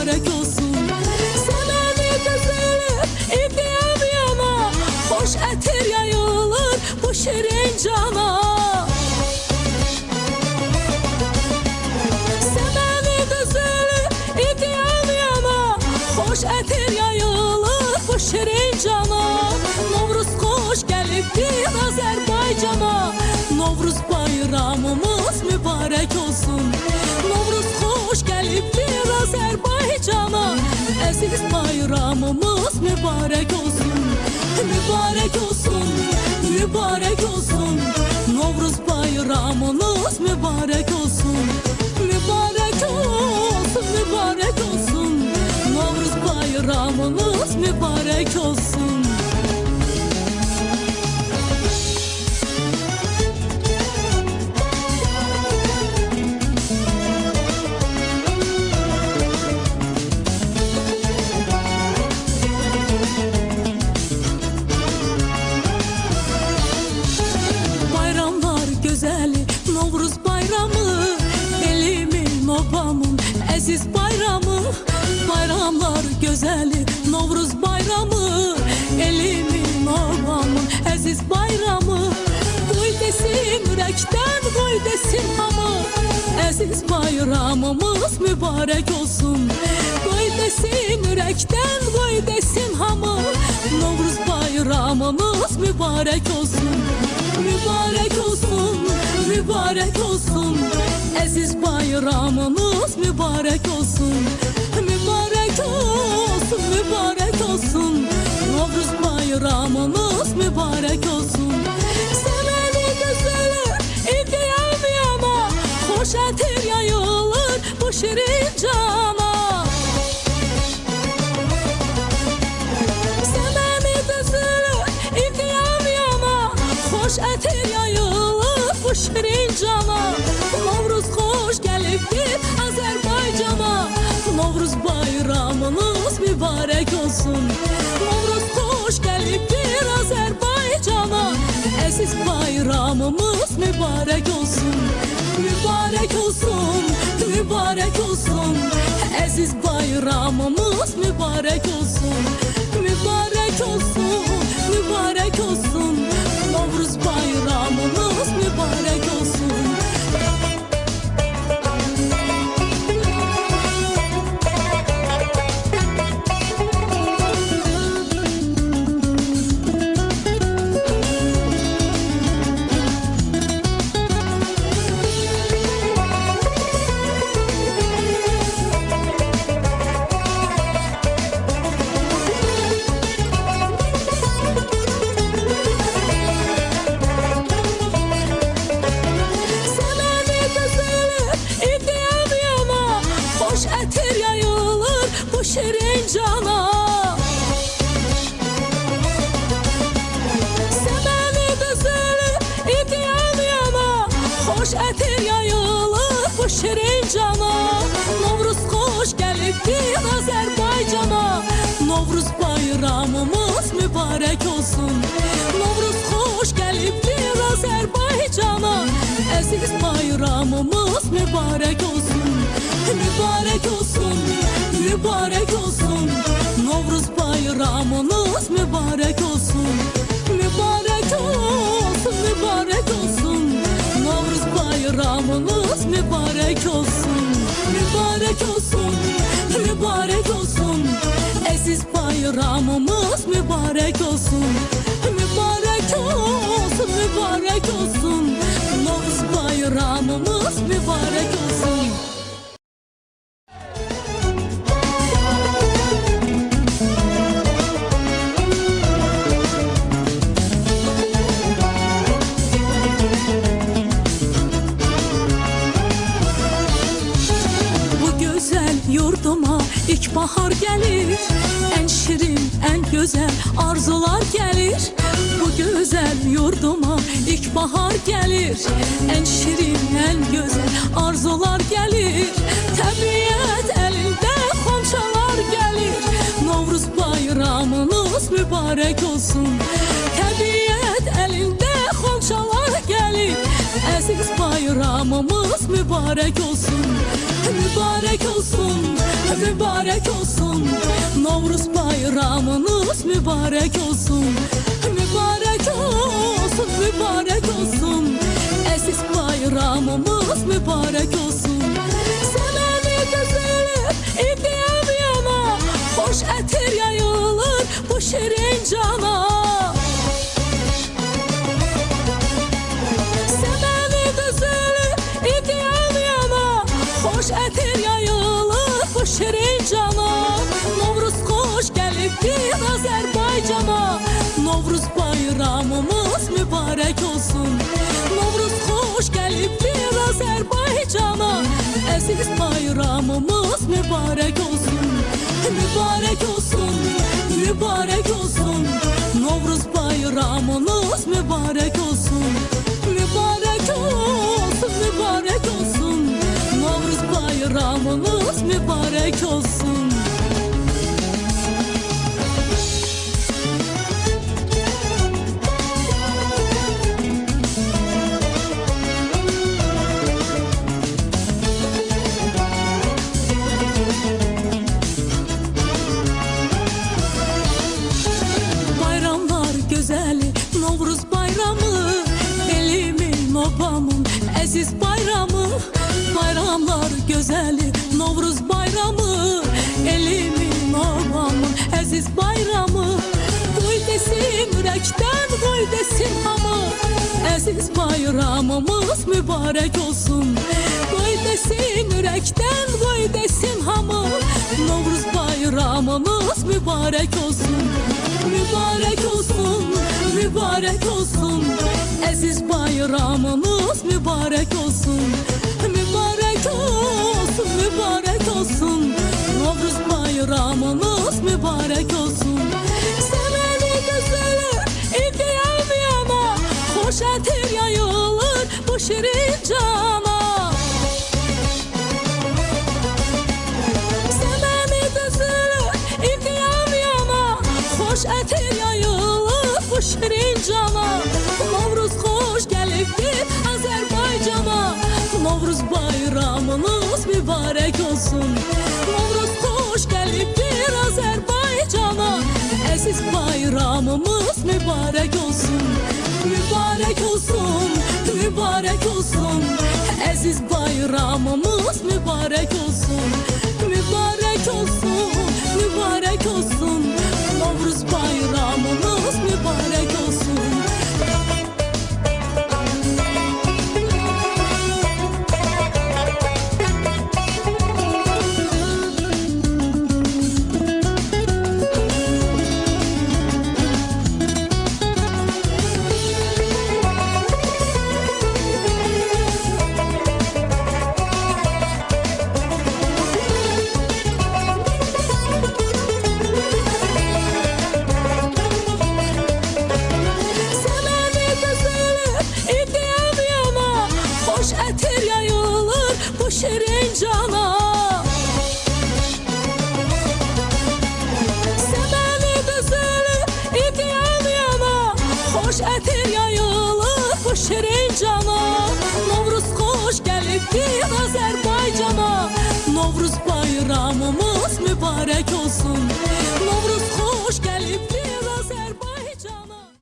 mübarek olsun. Semeni düzülür idiyem yana, hoş etir yayılır bu şirin cana. Semeni düzülür idiyem yana, hoş etir yayılır bu şirin cana. Novruz hoş geliptir Azerbaycan'a, Novruz bayramımız mübarek olsun. Novruz hoş geliptir Azerbaycan'a, aziz bayramımız mübarek olsun. Mübarek olsun, mübarek olsun, Novruz bayramınız mübarek olsun. Mübarek olsun, mübarek olsun, Novruz bayramınız mübarek olsun. Novruz bayramı, elimin obamın aziz bayramı. Bayramlar güzeli Novruz bayramı, elimin obamın aziz bayramı. Koy desin yürekten, koy desin hamı, aziz bayramımız mübarek olsun. Koy desin yürekten, koy desin hamı, Novruz bayramımız mübarek olsun. Mübarek olsun, mübarek olsun, aziz bayramımız mübarek olsun. Mübarek olsun, mübarek olsun, Novruz bayramımız mübarek olsun. Semeni düzülür idiyem yana, hoş etir yayılır bu şirin cana. Semeni düzülür idiyem yana, hoş etir yayılır bu şirin cana. Novruz hoş geliptir Azerbaycan'a, Novruz bayramınız mübarek olsun. Novruz hoş geliptir Azerbaycan'a, aziz bayramımız mübarek olsun. Mübarek olsun, mübarek olsun, aziz bayramımız mübarek olsun. Mübarek olsun, mübarek olsun, Novruz bayramımız mübarek olsun. Etir yayılır bu şirin cana. Semeni düzülür idiyem yana, hoş etir yayılır bu şirin cana. Novruz hoş geliptir Azerbaycan'a, Novruz bayramımız mübarek olsun. Novruz hoş geliptir Azerbaycan'a, aziz bayramımız mübarek olsun. Mübarek olsun, mübarek olsun, Novruz bayramınız mübarek olsun. Mübarek olsun, mübarek olsun, Novruz bayramınız mübarek olsun. Mübarek olsun, mübarek olsun, aziz bayramımız mübarek olsun. Mübarek olsun, mübarek olsun, Novruz bayramımız mübarek olsun. Yurduma ilk bahar gelir, en şirin, en güzel arzular gelir. Bu güzel yurduma ilk bahar gelir, en şirin, en güzel arzular gelir. Tabiat elinde komşalar gelir, Novruz bayramınız mübarek olsun. Tabiat elinde komşalar gelir, aziz bayramımız mübarek mübarek olsun. Mübarek olsun, mübarek olsun. Novruz bayramınız mübarek olsun. Mübarek olsun, mübarek olsun. Əziz bayramımız mübarek olsun. Səməni düzülür, idiyam yana. Xoş ətir yayılır bu şirin cana. Səməni düzülür, idiyam yana. Xoş ətir yayılır bu şirin cana. Novruz xoş gəlibdir Azərbaycana. Novruz bayramımız mübarek olsun. Novruz xoş gəlibdir Azərbaycana. Əziz bayramımız mübarek olsun. Mübarek olsun, mübarek olsun. Novruz bayramınız mübarek olsun. Mübarek olsun, mübarek olsun. Novruz bayramınız mübarek olsun. Novruz bayramı, elimin obamın əziz bayramı. Bayramlar gözəli Novruz bayramı, elimin obamın əziz bayramı. Qoy desin ürəkdən, qoy desin hamı, əziz bayramımız mübarek olsun. Qoy desin ürəkdən, qoy desin hamı, Novruz bayramımız mübarek olsun. Mübarek olsun, mübarek olsun. Əziz bayramımız mübarek olsun. Mübarek olsun, mübarek olsun. Novruz bayramımız mübarek olsun. Səməni düzülür, idiyam yana. Xoş ətir yayılır bu şirin cana. Səməni düzülür, idiyam yana. Xoş ətir yayılır bu şirin cana. Novruz xoş gəlibdir Azərbaycana. Novruz bayramınız mübarek olsun. Novruz xoş gəlibdir Azərbaycana. Əziz bayramımız mübarek olsun. Mübarek olsun, mübarek olsun. Əziz bayramımız mübarek olsun. Mübarek olsun, mübarek olsun. Novruz bayramımız mübarek olsun. Şirin cana. Səməni düzülür, idiyam yana. Xoş ətir yayılır bu şirin cana. Novruz xoş gəlibdir Azərbaycana. Novruz bayramımız mübarek olsun.